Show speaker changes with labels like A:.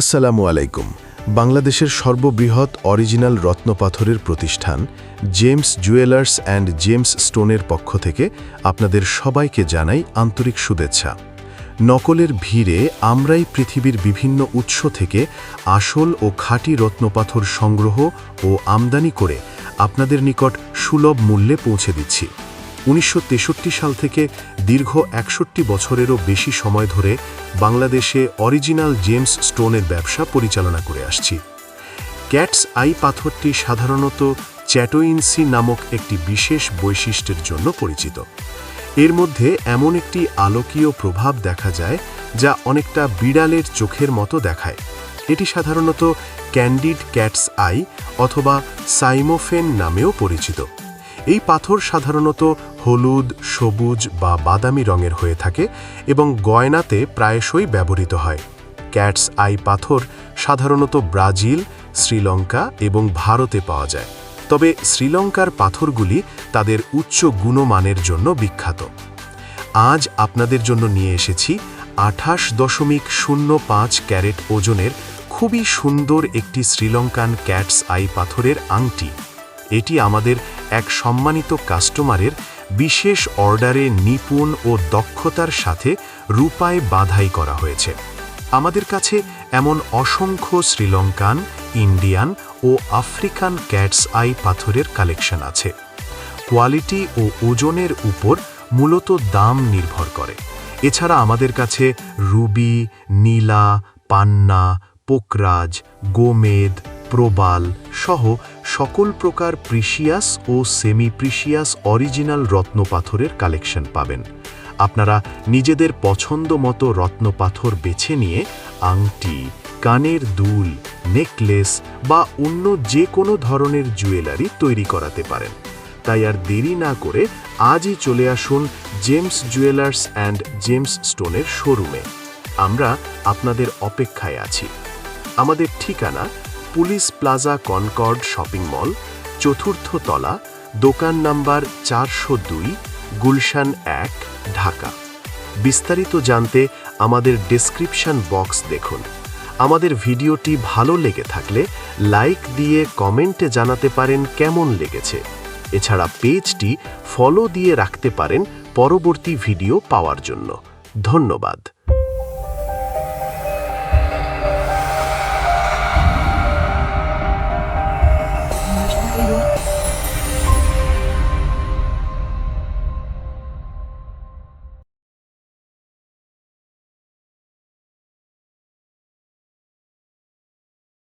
A: আসসালামু আলাইকুম। বাংলাদেশের সর্ববৃহৎ অরিজিনাল রত্নপাথরের প্রতিষ্ঠান জেমস জুয়েলার্স অ্যান্ড জেমস স্টোনের পক্ষ থেকে আপনাদের সবাইকে জানাই আন্তরিক শুভেচ্ছা। নকলের ভিড়ে আমরাই পৃথিবীর বিভিন্ন উৎস থেকে আসল ও খাঁটি রত্নপাথর সংগ্রহ ও আমদানি করে আপনাদের নিকট সুলভ মূল্যে পৌঁছে দিচ্ছি। ১৯৬৩ সাল থেকে দীর্ঘ ৬১ বছরেরও বেশি সময় ধরে বাংলাদেশে অরিজিনাল জেমস স্টোনের ব্যবসা পরিচালনা করে আসছি। ক্যাটস আই পাথরটি সাধারণত চ্যাটোইনসি নামক একটি বিশেষ বৈশিষ্ট্যের জন্য পরিচিত। এর মধ্যে এমন একটি আলোকীয় প্রভাব দেখা যায় যা অনেকটা বিড়ালের চোখের মতো দেখায়। এটি সাধারণত ক্যান্ডিড ক্যাটস আই অথবা সাইমোফেন নামেও পরিচিত। এই পাথর সাধারণত হলুদ, সবুজ বা বাদামি রঙের হয়ে থাকে এবং গয়নাতে প্রায়শই ব্যবহৃত হয়। ক্যাটস আই পাথর সাধারণত ব্রাজিল, শ্রীলঙ্কা এবং ভারতে পাওয়া যায়, তবে শ্রীলঙ্কার পাথরগুলি তাদের উচ্চ গুণমানের জন্য বিখ্যাত। আজ আপনাদের জন্য নিয়ে এসেছি 28.05 ক্যারেট ওজনের খুবই সুন্দর একটি শ্রীলঙ্কান ক্যাটস আই পাথরের আংটি। এটি আমাদের এক সম্মানিত কাস্টমারের বিশেষ অর্ডারে নিপুণ ও দক্ষতার সাথে রূপায় বাঁধাই করা হয়েছে। আমাদের কাছে এমন অসংখ্য শ্রীলঙ্কান, ইন্ডিয়ান ও আফ্রিকান ক্যাটস আই পাথরের কালেকশন আছে। কোয়ালিটি ও ওজনের উপর মূলত দাম নির্ভর করে। এছাড়া আমাদের কাছে রুবি, নীলা, পান্না, পোকরাজ, গোমেদ, প্রবাল সহ সকল প্রকার প্রিশিয়াস ও সেমি প্রিশিয়াস অরিজিনাল রত্নপাথরের কালেকশন পাবেন। আপনারা নিজেদের পছন্দ মতো রত্নপাথর বেছে নিয়ে আংটি, কানের দুল, নেকলেস বা অন্য যে কোনো ধরনের জুয়েলারি তৈরি করাতে পারেন। তাই আর দেরি না করে আজই চলে আসুন জেমস জুয়েলার্স অ্যান্ড জেমস স্টোনের শোরুমে। আমরা আপনাদের অপেক্ষায় আছি। আমাদের ঠিকানা Police Plaza Concord shopping mall, ৪র্থ তলা, দোকান নাম্বার ৪০২, গুলশান ১, ঢাকা। বিস্তারিত জানতে আমাদের ডেসক্রিপশন বক্স দেখুন। আমাদের ভিডিওটি ভালো লেগে থাকলে লাইক দিয়ে কমেন্টে জানাতে পারেন কেমন লেগেছে। এছাড়া পেজটি ফলো দিয়ে রাখতে পারেন পরবর্তী ভিডিও পাওয়ার জন্য। ধন্যবাদ।